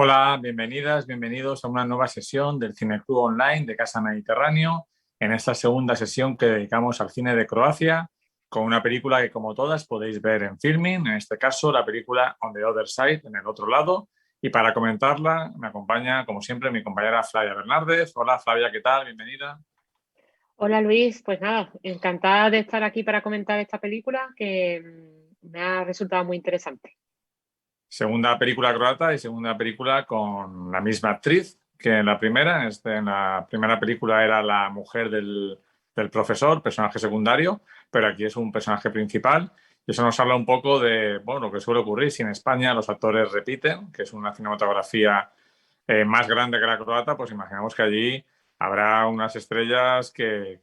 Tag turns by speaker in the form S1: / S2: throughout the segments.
S1: Hola, bienvenidas, bienvenidos a una nueva sesión del Cineclub Online de Casa Mediterráneo. En esta segunda sesión que dedicamos al cine de Croacia, con una película que, como todas, podéis ver en Filmin, en este caso la película On the Other Side, en el otro lado. Y para comentarla me acompaña, como siempre, mi compañera Flavia Bernárdez. Hola Flavia, ¿qué tal? Bienvenida.
S2: Hola Luis, pues nada, encantada de estar aquí para comentar esta película que me ha resultado muy interesante.
S1: Segunda película croata y segunda película con la misma actriz que en la primera. En la primera película era la mujer del profesor, personaje secundario, pero aquí es un personaje principal. Y eso nos habla un poco de bueno, lo que suele ocurrir si en España los actores repiten, que es una cinematografía más grande que la croata, pues imaginamos que allí habrá unas estrellas que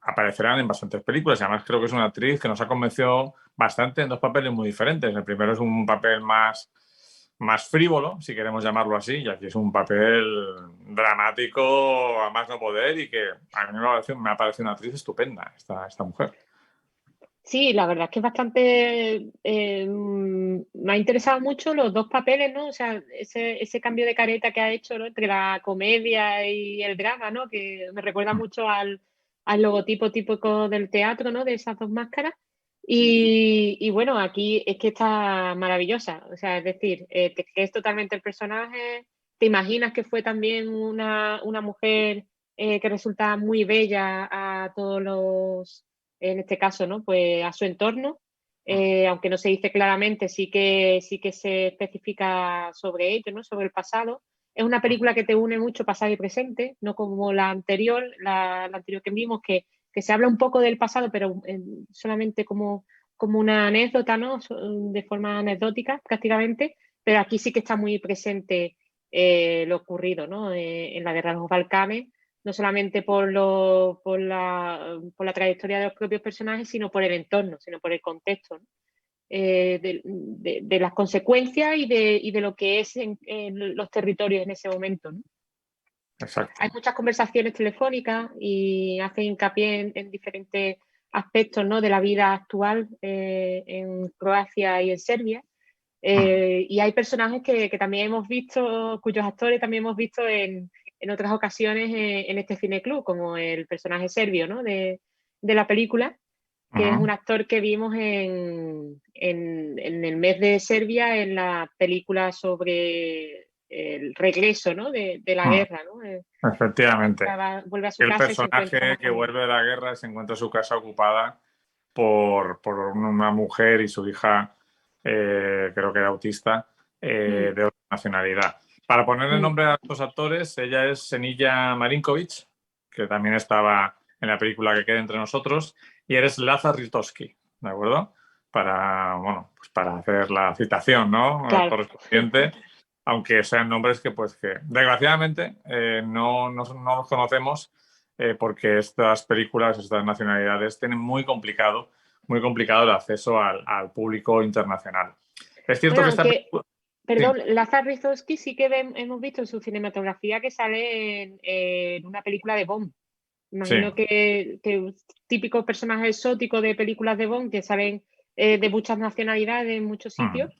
S1: aparecerán en bastantes películas. Y además creo que es una actriz que nos ha convencido bastante en dos papeles muy diferentes. El primero es un papel más frívolo, si queremos llamarlo así, y aquí es un papel dramático a más no poder y que a mí me ha parecido una actriz estupenda, esta mujer.
S2: Sí, la verdad es que es bastante, me ha interesado mucho los dos papeles, ¿no? O sea, ese cambio de careta que ha hecho, ¿no? Entre la comedia y el drama, ¿no? Que me recuerda mucho al logotipo típico del teatro, ¿no? De esas dos máscaras. Y bueno, aquí es que está maravillosa. O sea, es decir, te crees totalmente el personaje, te imaginas que fue también una mujer que resulta muy bella a todos los, en este caso, ¿no? Pues a su entorno. Aunque no se dice claramente, sí que se especifica sobre ello, ¿no? Sobre el pasado. Es una película que te une mucho pasado y presente, no como la anterior, la anterior que vimos, que se habla un poco del pasado, pero solamente como una anécdota, ¿no? De forma anecdótica prácticamente, pero aquí sí que está muy presente lo ocurrido, ¿no? En la guerra de los Balcanes, no solamente por la trayectoria de los propios personajes, sino por el entorno, sino por el contexto, ¿no? De las consecuencias y de lo que es en los territorios en ese momento, ¿no?
S1: Exacto.
S2: Hay muchas conversaciones telefónicas y hace hincapié en diferentes aspectos, ¿no? De la vida actual en Croacia y en Serbia. Y hay personajes que también hemos visto, cuyos actores también hemos visto en otras ocasiones en este cineclub, como el personaje serbio, ¿no? de la película, que es un actor que vimos en el mes de Serbia en la película sobre el regreso, ¿no? de la guerra, ¿no?
S1: Efectivamente.
S2: Vuelve a su
S1: El
S2: casa y se encuentra con la
S1: personaje que
S2: familia.
S1: vuelve de la guerra se encuentra su casa ocupada por una mujer y su hija, creo que era autista,
S2: Mm,
S1: de otra nacionalidad. Para poner el
S2: mm.
S1: nombre a estos actores, ella es Senilla Marinkovic, que también estaba en la película Que quede entre nosotros, y eres Lazar Ritowski, ¿de acuerdo? Bueno, pues para hacer la citación, ¿no?
S2: Claro.
S1: Correspondiente, aunque sean nombres que desgraciadamente, no los conocemos, porque estas películas, estas nacionalidades, tienen muy complicado el acceso al público internacional. Es cierto
S2: Bueno,
S1: que esta
S2: aunque,
S1: película... Sí,
S2: perdón, Lazar Rizowski sí que hemos visto en su cinematografía que sale en una película de Bond.
S1: sí.
S2: Imagino que típico personaje exótico de películas de Bond que salen de muchas nacionalidades en muchos
S1: Mm,
S2: sitios.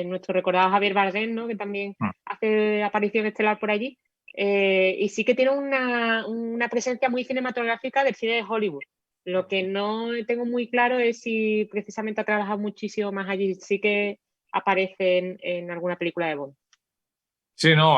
S2: Nuestro recordado Javier Bardem, ¿no? Que también
S1: mm.
S2: hace aparición estelar por allí. Y sí que tiene una presencia muy cinematográfica del cine de Hollywood. Lo que no tengo muy claro es si precisamente ha trabajado muchísimo más allí. Sí que aparece en alguna película de Bond.
S1: Sí, no,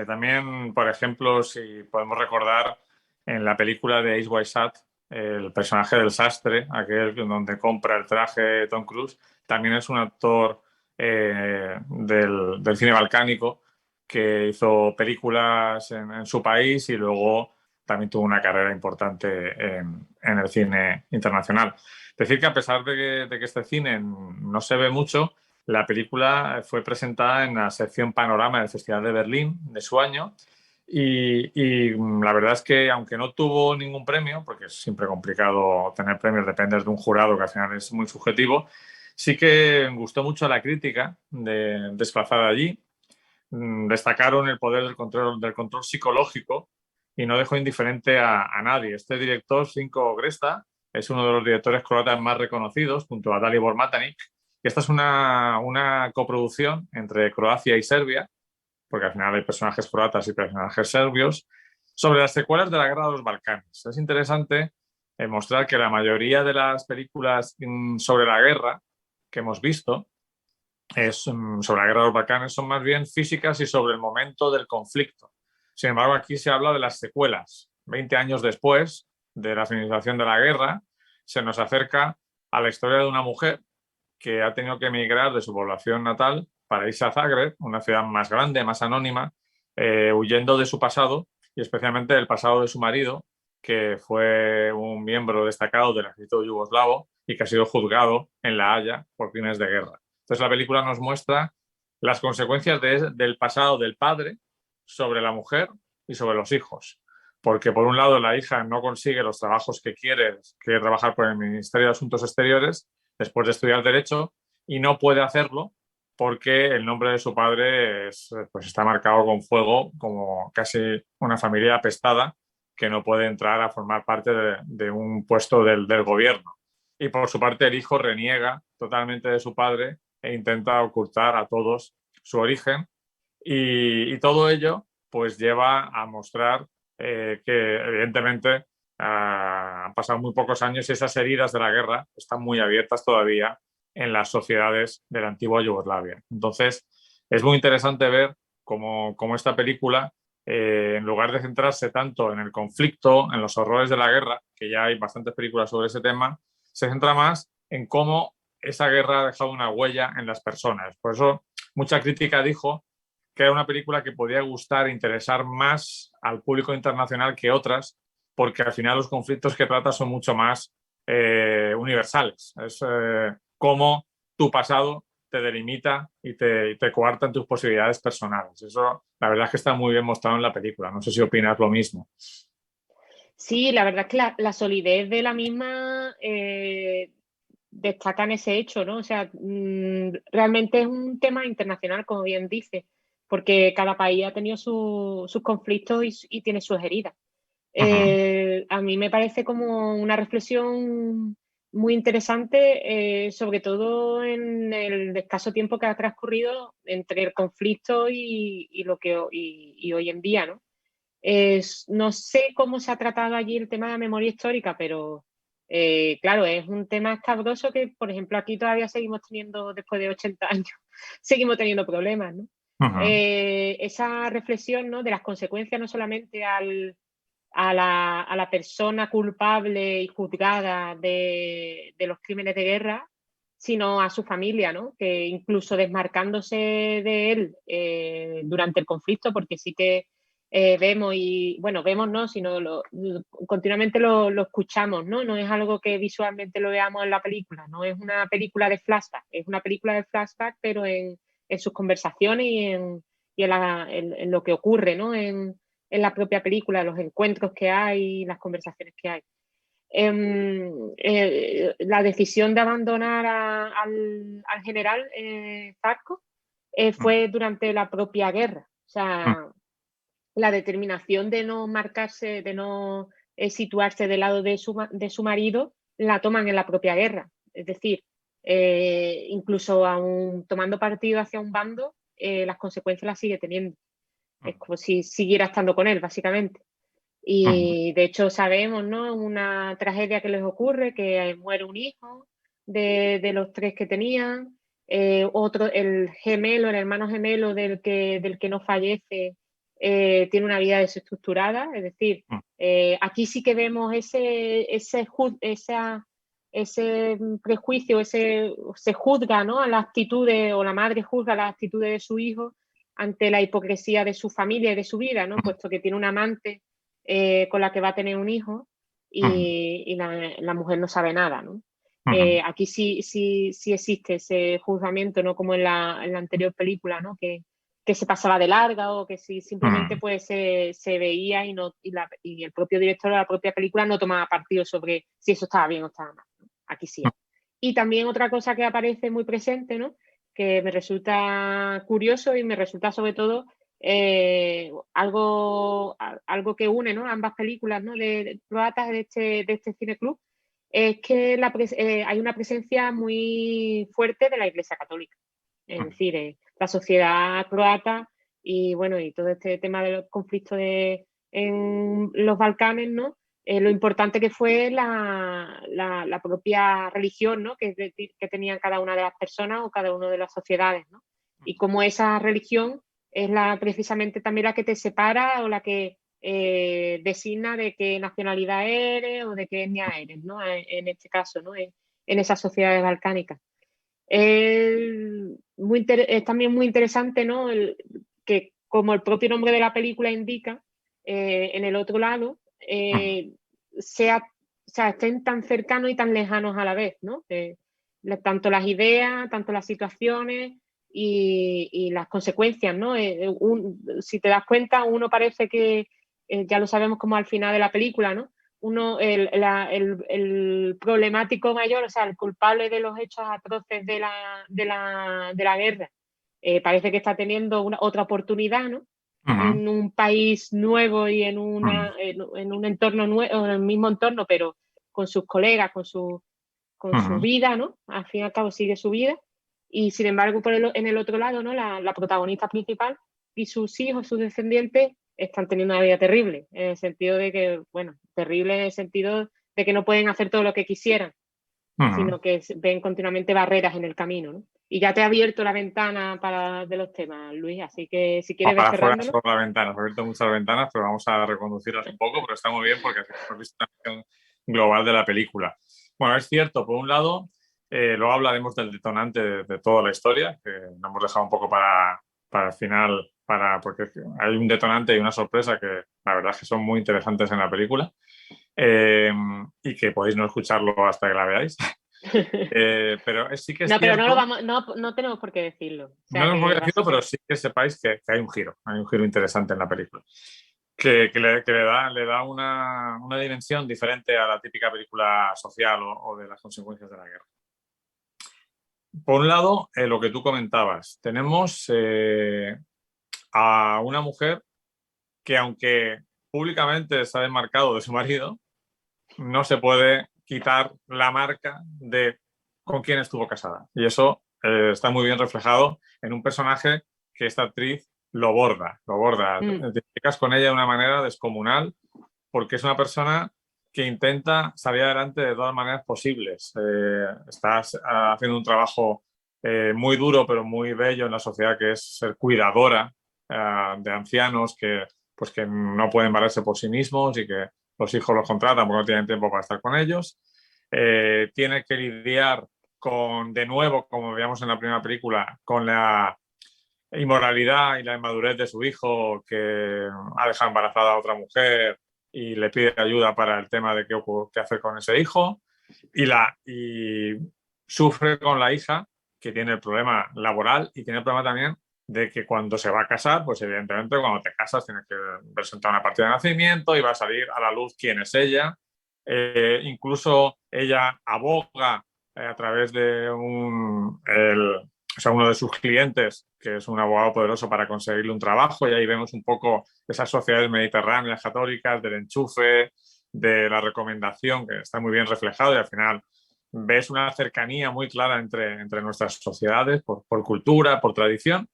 S1: también, por ejemplo, si podemos recordar en la película de Ace White Shot, el personaje del sastre, aquel donde compra el traje Tom Cruise, también es un actor del cine balcánico que hizo películas en su país y luego también tuvo una carrera importante en el cine internacional. Decir que a pesar de que este cine no se ve mucho, la película fue presentada en la sección Panorama del Festival de Berlín de su año y la verdad es que aunque no tuvo ningún premio, porque es siempre complicado tener premios, depende de un jurado que al final es muy subjetivo, sí que gustó mucho a la crítica desplazada allí. Destacaron el poder del control psicológico y no dejó indiferente a nadie. Este director, Cinco Gresta, es uno de los directores croatas más reconocidos, junto a Dalibor Matanic. Esta es una coproducción entre Croacia y Serbia, porque al final hay personajes croatas y personajes serbios, sobre las secuelas de la Guerra de los Balcanes. Es interesante mostrar que la mayoría de las películas sobre la guerra que hemos visto sobre la Guerra de los Balcanes son más bien físicas y sobre el momento del conflicto. Sin embargo, aquí se habla de las secuelas. 20 años después de la finalización de la guerra, se nos acerca a la historia de una mujer que ha tenido que emigrar de su población natal para irse a Zagreb, una ciudad más grande, más anónima, huyendo de su pasado y especialmente del pasado de su marido, que fue un miembro destacado del ejército yugoslavo y que ha sido juzgado en La Haya por crímenes de guerra. Entonces la película nos muestra las consecuencias del pasado del padre sobre la mujer y sobre los hijos. Porque por un lado la hija no consigue los trabajos que quiere trabajar por el Ministerio de Asuntos Exteriores después de estudiar Derecho y no puede hacerlo porque el nombre de su padre pues está marcado con fuego como casi una familia apestada que no puede entrar a formar parte de un puesto del gobierno. Y por su parte el hijo reniega totalmente de su padre e intenta ocultar a todos su origen y todo ello pues lleva a mostrar que evidentemente han pasado muy pocos años y esas heridas de la guerra están muy abiertas todavía en las sociedades de la antigua Yugoslavia. Entonces es muy interesante ver cómo esta película, en lugar de centrarse tanto en el conflicto, en los horrores de la guerra, que ya hay bastantes películas sobre ese tema, se centra más en cómo esa guerra ha dejado una huella en las personas. Por eso mucha crítica dijo que era una película que podía gustar e interesar más al público internacional que otras, porque al final los conflictos que trata son mucho más universales. Es cómo tu pasado te delimita y te coarta en tus posibilidades personales. Eso, la verdad es que está muy bien mostrado en la película. No sé si opinas lo mismo.
S2: Sí, la verdad es que la solidez de la misma destaca en ese hecho, ¿no? O sea, realmente es un tema internacional, como bien dice, porque cada país ha tenido sus conflictos y tiene sus heridas. A mí me parece como una reflexión muy interesante, sobre todo en el escaso tiempo que ha transcurrido entre el conflicto y hoy en día, ¿no? No sé cómo se ha tratado allí el tema de la memoria histórica, pero claro, es un tema escabroso que, por ejemplo, aquí todavía seguimos teniendo, después de 80 años, seguimos teniendo problemas, ¿no? Esa reflexión, ¿no?, de las consecuencias no solamente a la persona culpable y juzgada de los crímenes de guerra, sino a su familia, ¿no? Que incluso desmarcándose de él durante el conflicto, porque sí que vemos vemos no, sino continuamente lo escuchamos, ¿no? No es algo que visualmente lo veamos en la película, no es una película de flashback, es una película de flashback, pero en sus conversaciones en lo que ocurre, ¿no? En la propia película, los encuentros que hay, las conversaciones que hay. La decisión de abandonar al general Zarco fue durante la propia guerra. O sea, la determinación de no marcarse, de no situarse del lado de su marido, la toman en la propia guerra. Es decir, incluso aún tomando partido hacia un bando, las consecuencias las sigue teniendo. Es como si siguiera estando con él, básicamente. Y de hecho sabemos, ¿no?, una tragedia que les ocurre, que muere un hijo de los tres que tenían, el hermano gemelo del que no fallece, tiene una vida desestructurada, es decir, aquí sí que vemos ese prejuicio, se juzga, ¿no?, a las actitudes, o la madre juzga las actitudes de su hijo ante la hipocresía de su familia y de su vida, ¿no?, puesto que tiene un amante con la que va a tener un hijo y la mujer no sabe nada, ¿no? Aquí sí existe ese juzgamiento, no como en la anterior película, ¿no?, que se pasaba de larga, o que si simplemente pues se veía y el propio director de la propia película no tomaba partido sobre si eso estaba bien o estaba mal, ¿no? Aquí sí. Y también otra cosa que aparece muy presente, ¿no?, que me resulta curioso y me resulta sobre todo algo que une, ¿no?, ambas películas, ¿no?, de croatas de este cineclub, es que hay una presencia muy fuerte de la Iglesia Católica. Es decir, la sociedad croata y bueno, y todo este tema de los conflictos en los Balcanes, ¿no? Lo importante que fue la propia religión, ¿no? Que tenían cada una de las personas o cada una de las sociedades, ¿no? Y cómo esa religión es precisamente también la que te separa o la que designa de qué nacionalidad eres o de qué etnia eres, ¿no? En este caso, ¿no? En esas sociedades balcánicas. Es también muy interesante, ¿no? Que como el propio nombre de la película indica, en el otro lado, o sea, estén tan cercanos y tan lejanos a la vez, ¿no? Tanto las ideas, tanto las situaciones y las consecuencias, ¿no? Si te das cuenta, uno parece que, ya lo sabemos como al final de la película, ¿no? El problemático mayor, o sea, el culpable de los hechos atroces de la guerra, parece que está teniendo otra oportunidad, ¿no? En un país nuevo y en un entorno nuevo, en el mismo entorno, pero con sus colegas, con su vida, ¿no? Al fin y al cabo sigue su vida. Y sin embargo, en el otro lado, ¿no? La protagonista principal y sus hijos, sus descendientes, están teniendo una vida terrible, en el sentido de que, bueno, terrible en el sentido de que no pueden hacer todo lo que quisieran, sino que ven continuamente barreras en el camino, ¿no? Y ya te he abierto la ventana de los temas, Luis, así que si quieres ver
S1: Para afuera
S2: cerrándolo.
S1: por la ventana, he abierto muchas ventanas, pero vamos a reconducirlas un poco, pero está muy bien porque así hemos visto una visión global de la película. Bueno, es cierto, por un lado, luego hablaremos del detonante de toda la historia, que nos hemos dejado un poco para el final, porque hay un detonante y una sorpresa que la verdad es que son muy interesantes en la película, y que podéis no escucharlo hasta que la veáis. Pero sí que es
S2: pero
S1: cierto.
S2: No tenemos por qué decirlo. O sea,
S1: No lo hemos
S2: que
S1: decirlo, pero sí que sepáis que hay un giro interesante en la película, que le da una dimensión diferente a la típica película social o de las consecuencias de la guerra. Por un lado, lo que tú comentabas, tenemos a una mujer que, aunque públicamente se ha desmarcado de su marido, no se puede quitar la marca de con quién estuvo casada. Y eso está muy bien reflejado en un personaje que esta actriz lo borda. Te identificas con ella de una manera descomunal porque es una persona que intenta salir adelante de todas maneras posibles. Estás haciendo un trabajo muy duro pero muy bello en la sociedad, que es ser cuidadora de ancianos pues que no pueden valerse por sí mismos y que los hijos los contratan porque no tienen tiempo para estar con ellos. Tiene que lidiar de nuevo, como veíamos en la primera película, con la inmoralidad y la inmadurez de su hijo, que ha dejado embarazada a otra mujer y le pide ayuda para el tema de qué hacer con ese hijo. Y sufre con la hija, que tiene el problema laboral y tiene el problema también de que cuando se va a casar, pues evidentemente cuando te casas tienes que presentar una partida de nacimiento y va a salir a la luz quién es ella. Incluso ella aboga a través de uno de sus clientes, que es un abogado poderoso, para conseguirle un trabajo, y ahí vemos un poco esas sociedades mediterráneas católicas, del enchufe, de la recomendación, que está muy bien reflejado, y al final ves una cercanía muy clara entre nuestras sociedades por cultura, por tradición.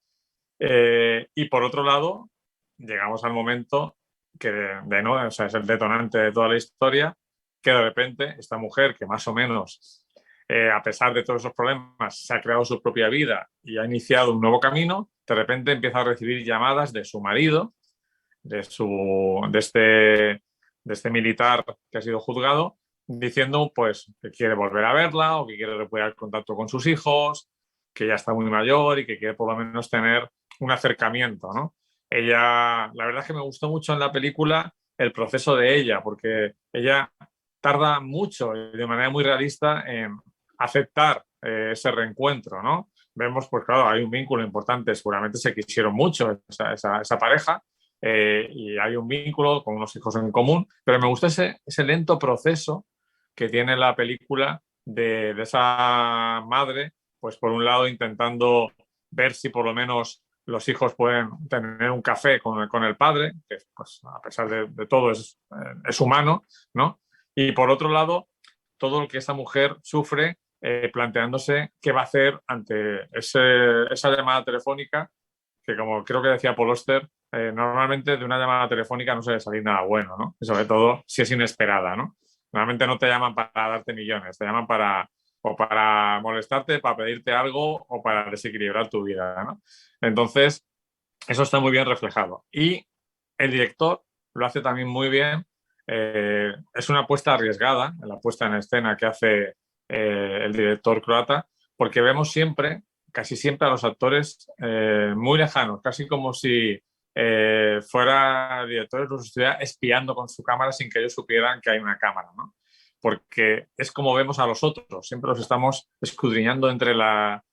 S1: Y por otro lado, llegamos al momento que o sea, es el detonante de toda la historia, que de repente esta mujer, que más o menos, a pesar de todos esos problemas, se ha creado su propia vida y ha iniciado un nuevo camino, de repente empieza a recibir llamadas de su marido, de este militar que ha sido juzgado, diciendo pues que quiere volver a verla o que quiere recuperar el contacto con sus hijos, que ya está muy mayor y que quiere por lo menos tener un acercamiento, ¿no? La verdad es que me gustó mucho en la película el proceso de ella, porque ella tarda mucho y de manera muy realista en aceptar ese reencuentro, ¿no? Vemos, pues claro, hay un vínculo importante, seguramente se quisieron mucho esa pareja, y hay un vínculo con unos hijos en común, pero me gusta ese lento proceso que tiene la película de esa madre, pues por un lado intentando ver si por lo menos los hijos pueden tener un café con el padre, que pues, a pesar de todo es humano, ¿no? Y por otro lado, todo lo que esa mujer sufre planteándose qué va a hacer ante esa llamada telefónica que como creo que decía Paul Auster, normalmente de una llamada telefónica no suele salir nada bueno, ¿no? Y sobre todo si es inesperada, ¿no? Normalmente no te llaman para darte millones, te llaman para molestarte, para pedirte algo o para desequilibrar tu vida, ¿no? Entonces, eso está muy bien reflejado. Y el director lo hace también muy bien. Es una apuesta arriesgada, la puesta en escena que hace el director croata, porque vemos siempre, casi siempre, a los actores muy lejanos, casi como si fuera directores los estuviera espiando con su cámara sin que ellos supieran que hay una cámara, ¿no? Porque es como vemos a los otros, siempre los estamos escudriñando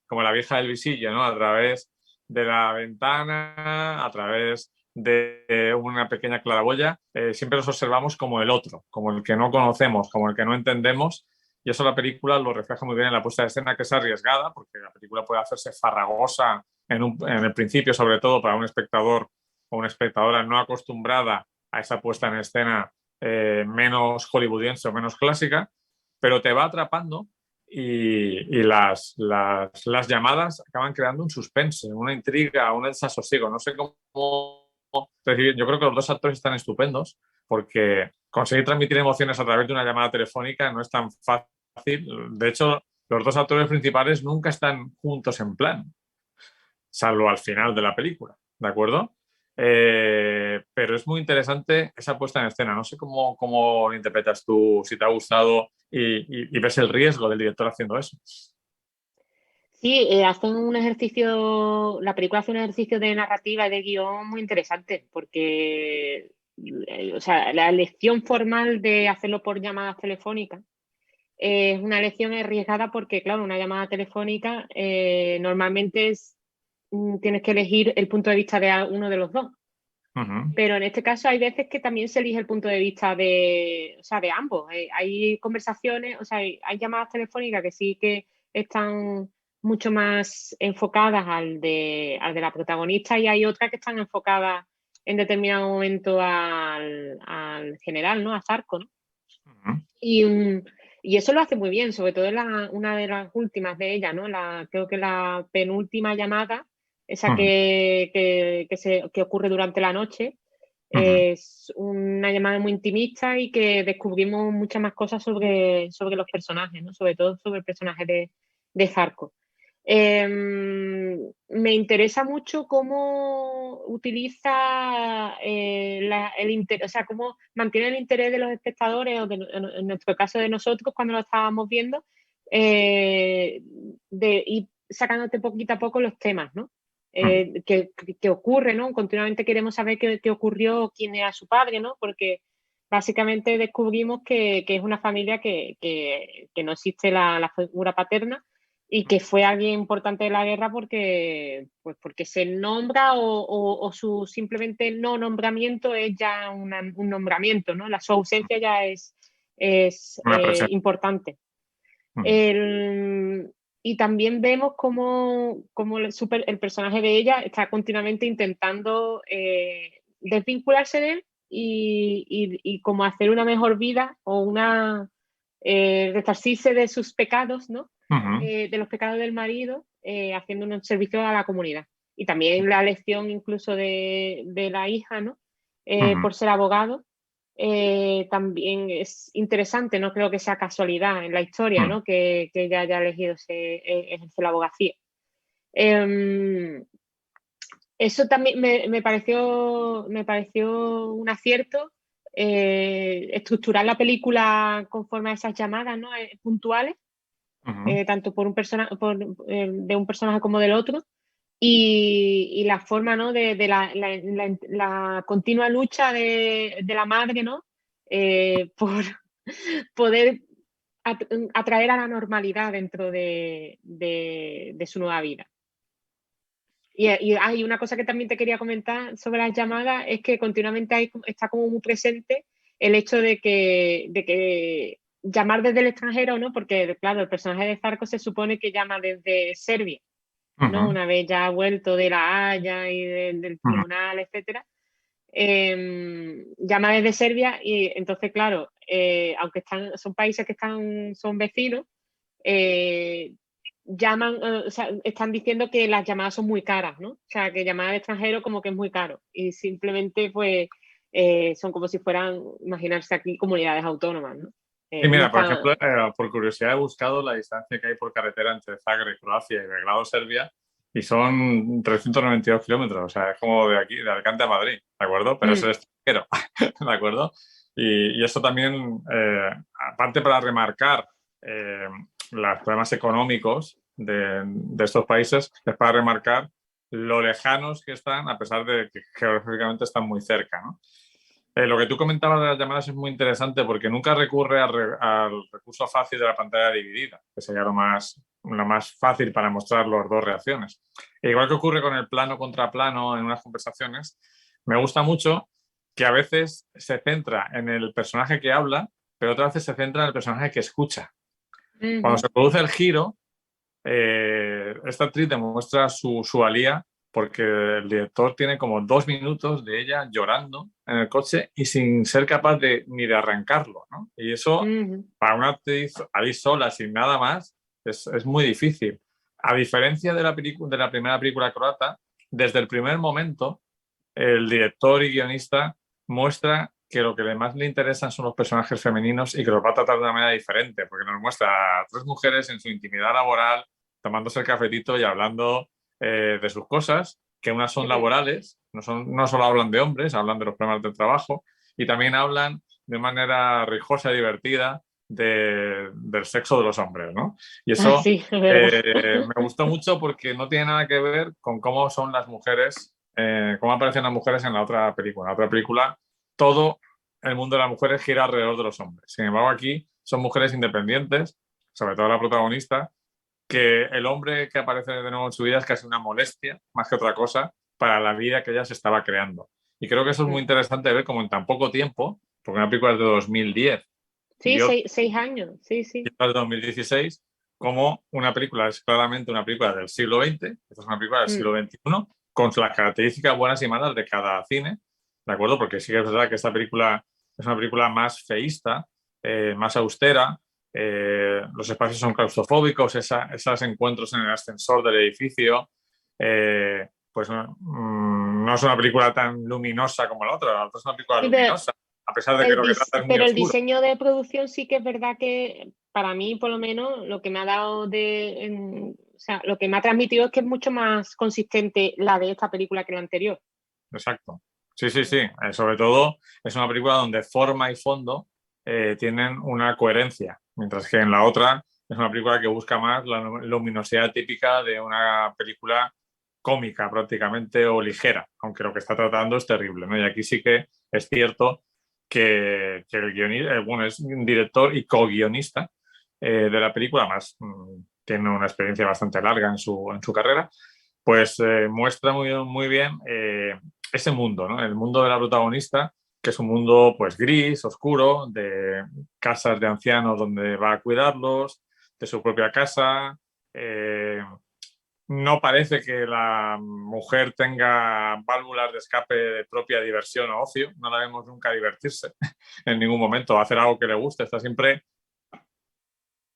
S1: como la vieja del visillo, ¿no? A través de la ventana, a través de una pequeña claraboya, siempre los observamos como el otro, como el que no conocemos, como el que no entendemos, y eso la película lo refleja muy bien en la puesta de escena, que es arriesgada, porque la película puede hacerse farragosa en el principio, sobre todo para un espectador o una espectadora no acostumbrada a esa puesta en escena menos hollywoodiense o menos clásica, pero te va atrapando y las llamadas acaban creando un suspense, una intriga, un desasosiego. No sé cómo decir, yo creo que los dos actores están estupendos porque conseguir transmitir emociones a través de una llamada telefónica no es tan fácil. De hecho, los dos actores principales nunca están juntos en plan, salvo al final de la película, ¿de acuerdo? Pero es muy interesante esa puesta en escena. No sé cómo lo interpretas tú, si te ha gustado y ves el riesgo del director haciendo eso.
S2: Sí, hacen un ejercicio, la película hace un ejercicio de narrativa y de guión muy interesante, porque o sea, la elección formal de hacerlo por llamadas telefónicas es una elección arriesgada porque, claro, una llamada telefónica normalmente tienes que elegir el punto de vista de uno de los dos. Pero en este caso hay veces que también se elige el punto de vista o sea, de ambos. Hay conversaciones, o sea, hay llamadas telefónicas que sí que están mucho más enfocadas al de la protagonista y hay otras que están enfocadas en determinado momento al general, ¿no? A Zarco, ¿no? Y, y eso lo hace muy bien, sobre todo en una de las últimas de ellas, ¿no? Creo que la penúltima llamada, esa que ocurre durante la noche, es una llamada muy intimista y que descubrimos muchas más cosas sobre los personajes, ¿no? Sobre todo sobre el personaje de Zarco. Me interesa mucho cómo utiliza o sea, cómo mantiene el interés de los espectadores, o en nuestro caso de nosotros cuando lo estábamos viendo, de ir sacándote poquito a poco los temas, ¿no? Que ocurre, ¿no? Continuamente queremos saber qué ocurrió, quién era su padre, ¿no? Porque básicamente descubrimos que es una familia que no existe la figura paterna y que fue alguien importante de la guerra porque se nombra o su simplemente no nombramiento es ya un nombramiento, ¿no? Su ausencia ya es importante. Y también vemos cómo el personaje de ella está continuamente intentando desvincularse de él y como hacer una mejor vida o resarcirse de sus pecados, ¿no? De los pecados del marido, haciendo un servicio a la comunidad. Y también la elección incluso de la hija, ¿no? Por ser abogado. También es interesante, no creo que sea casualidad en la historia, ¿no? Que ella haya elegido ejercer la abogacía. Eso también me pareció un acierto, estructurar la película conforme a esas llamadas, ¿no? Puntuales, tanto por de un personaje como del otro. Y la forma, ¿no? de la continua lucha de la madre, ¿no? Por poder atraer a la normalidad dentro de su nueva vida. Y hay una cosa que también te quería comentar sobre las llamadas, es que continuamente está como muy presente el hecho de que llamar desde el extranjero, ¿no? Porque, claro, el personaje de Zarco se supone que llama desde Serbia, ¿no? Una vez ya ha vuelto de La Haya y del tribunal, etcétera, llama desde Serbia y entonces, claro, aunque son países que son vecinos, llaman, o sea, están diciendo que las llamadas son muy caras, ¿no? O sea, que llamar al extranjero como que es muy caro y simplemente pues son como si fueran, imaginarse aquí, comunidades autónomas, ¿no?
S1: Y
S2: No
S1: mira, por
S2: está...
S1: ejemplo, por curiosidad he buscado la distancia que hay por carretera entre Zagreb, Croacia y Belgrado, Serbia, y son 392 kilómetros, o sea, es como de aquí, de Alicante a Madrid, ¿de acuerdo? Pero es el extranjero, ¿de acuerdo? Y eso también, aparte para remarcar los problemas económicos de estos países, es para remarcar lo lejanos que están, a pesar de que geográficamente están muy cerca, ¿no? Lo que tú comentabas de las llamadas es muy interesante porque nunca recurre al recurso fácil de la pantalla dividida, que sería lo más fácil para mostrar las dos reacciones. E igual que ocurre con el plano contra plano en unas conversaciones, me gusta mucho que a veces se centra en el personaje que habla, pero otras veces se centra en el personaje que escucha. Cuando se produce el giro, esta actriz demuestra su valía porque el director tiene como 2 minutos de ella llorando en el coche y sin ser capaz ni de arrancarlo, ¿no? Y eso, para una actriz ahí sola, sin nada más, es muy difícil. A diferencia de la primera película croata, desde el primer momento, el director y guionista muestra que lo que más le interesan son los personajes femeninos y que los va a tratar de una manera diferente, porque nos muestra a 3 mujeres en su intimidad laboral, tomándose el cafetito y hablando de sus cosas, que unas son laborales, no solo hablan de hombres, hablan de los problemas del trabajo, y también hablan de manera rijosa y divertida del sexo de los hombres, ¿no? Y eso
S2: sí, es verdad.
S1: me gustó mucho porque no tiene nada que ver con cómo son las mujeres, cómo aparecen las mujeres en la otra película. En la otra película, todo el mundo de las mujeres gira alrededor de los hombres. Sin embargo, aquí son mujeres independientes, sobre todo la protagonista, que el hombre que aparece de nuevo en su vida es casi una molestia, más que otra cosa, para la vida que ella se estaba creando. Y creo que eso es muy interesante ver cómo en tan poco tiempo, porque una película es de 2010
S2: Sí,
S1: y otra
S2: 6 años, sí, sí.
S1: es de 2016, como una película es claramente una película del siglo XX, esta es una película del siglo XXI, con las características buenas y malas de cada cine, ¿de acuerdo? Porque sí que es verdad que esta película es una película más feísta, más austera, los espacios son claustrofóbicos, esos encuentros en el ascensor del edificio, pues no es una película tan luminosa como la otra es una película
S2: Sí, pero
S1: luminosa, a pesar de que lo que trata es muy
S2: pero el
S1: oscuro.
S2: diseño de producción sí que es verdad que para mí, por lo menos, lo que me ha dado o sea, lo que me ha transmitido es que es mucho más consistente la de esta película que la anterior.
S1: Exacto. Sí, sí, sí. Sobre todo es una película donde forma y fondo tienen una coherencia, mientras que en la otra es una película que busca más la luminosidad típica de una película cómica prácticamente o ligera, aunque lo que está tratando es terrible, ¿no? Y aquí sí que es cierto que el guionista, bueno, es un director y co-guionista de la película, más tiene una experiencia bastante larga en su carrera, pues muestra muy bien ese mundo, ¿no? El mundo de la protagonista, que es un mundo pues gris, oscuro, de casas de ancianos donde va a cuidarlos, de su propia casa. No parece que la mujer tenga válvulas de escape de propia diversión o ocio. No la vemos nunca divertirse en ningún momento, hacer algo que le guste. Está siempre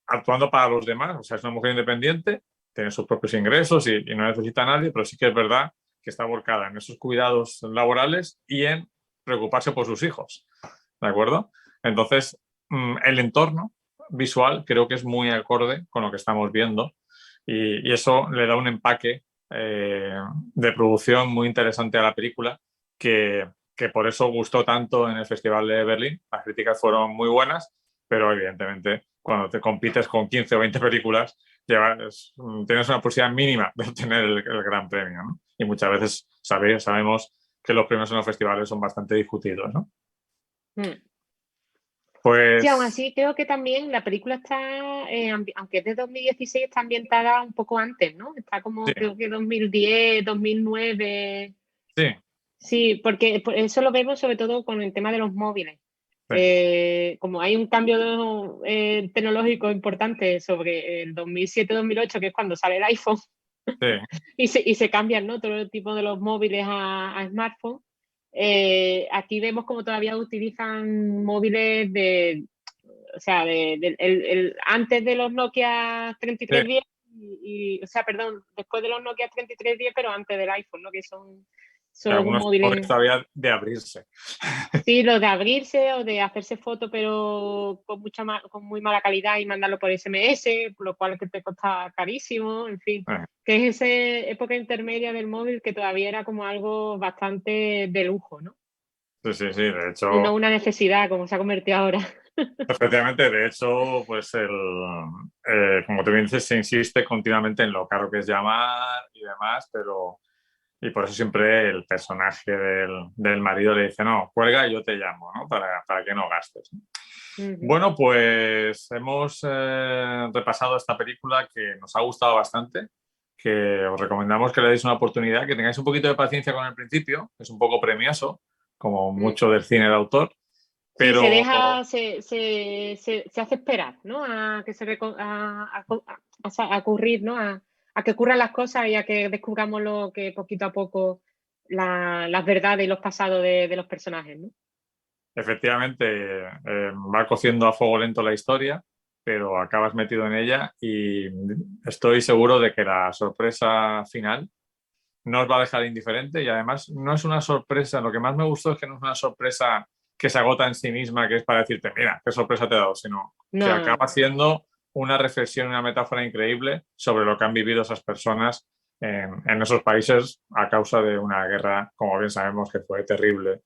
S1: actuando para los demás. O sea, es una mujer independiente, tiene sus propios ingresos y no necesita a nadie, pero sí que es verdad que está volcada en esos cuidados laborales y en preocuparse por sus hijos. ¿De acuerdo? Entonces, el entorno visual creo que es muy acorde con lo que estamos viendo y eso le da un empaque de producción muy interesante a la película que por eso gustó tanto en el Festival de Berlín. Las críticas fueron muy buenas, pero evidentemente cuando te compites con 15 o 20 películas tienes una posibilidad mínima de obtener el gran premio, ¿no? Y muchas veces sabemos que los premios en los festivales son bastante discutidos, ¿no?
S2: Mm. Sí, aún
S1: Pues
S2: así creo que también la película está, aunque es de 2016, está ambientada un poco antes, ¿no? Está
S1: sí,
S2: como creo que 2010, 2009.
S1: sí,
S2: Sí, porque eso lo vemos sobre todo con el tema de los móviles.
S1: sí,
S2: Como hay un cambio tecnológico importante sobre el 2007-2008, que es cuando sale el iPhone,
S1: sí,
S2: y se cambian, ¿no? Todo el tipo de los móviles a smartphone. Aquí vemos como todavía utilizan móviles o sea, antes de los Nokia
S1: sí,
S2: 3310, o sea, perdón, después de los Nokia 3310, pero antes del iPhone, ¿no? Que son
S1: Algunos
S2: móviles.
S1: todavía de abrirse.
S2: Sí, lo de abrirse o de hacerse foto, pero con muy mala calidad y mandarlo por SMS, lo cual es que te cuesta carísimo, en fin. Que es esa época intermedia del móvil que todavía era como algo bastante de lujo, ¿no?
S1: Sí, de hecho.
S2: Y no una necesidad, como se ha convertido ahora.
S1: Efectivamente, de hecho, pues como tú bien dices, se insiste continuamente en lo caro que es llamar y demás, y por eso siempre el personaje del marido le dice, no, cuelga y yo te llamo, ¿no? Para que no gastes. Bueno, pues hemos repasado esta película que nos ha gustado bastante, que os recomendamos que le deis una oportunidad, que tengáis un poquito de paciencia con el principio, que es un poco premioso, como mucho del cine de autor.
S2: Sí,
S1: Pero
S2: se deja, se hace esperar, ¿no? A que a ocurrir, ¿no? A que ocurran las cosas y a que descubramos lo que poquito a poco las verdades y los pasados de los personajes, ¿no?
S1: Efectivamente, va cociendo a fuego lento la historia, pero acabas metido en ella y estoy seguro de que la sorpresa final no os va a dejar indiferente y además no es una sorpresa, lo que más me gustó es que no es una sorpresa que se agota en sí misma, que es para decirte, mira, qué sorpresa te he dado, sino que acaba siendo una reflexión, una metáfora increíble sobre lo que han vivido esas personas en esos países a causa de una guerra, como bien sabemos, que fue terrible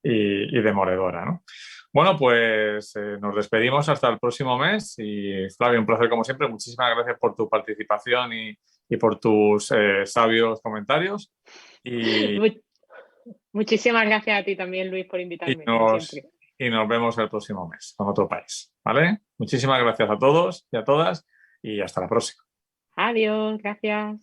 S1: y demoledora, ¿no? Bueno, pues nos despedimos hasta el próximo mes y Flavio, un placer como siempre. Muchísimas gracias por tu participación y por tus sabios comentarios.
S2: Muchísimas gracias a ti también, Luis, por invitarme, como siempre.
S1: Y nos vemos el próximo mes con otro país, ¿vale? Muchísimas gracias a todos y a todas y hasta la próxima.
S2: Adiós, gracias.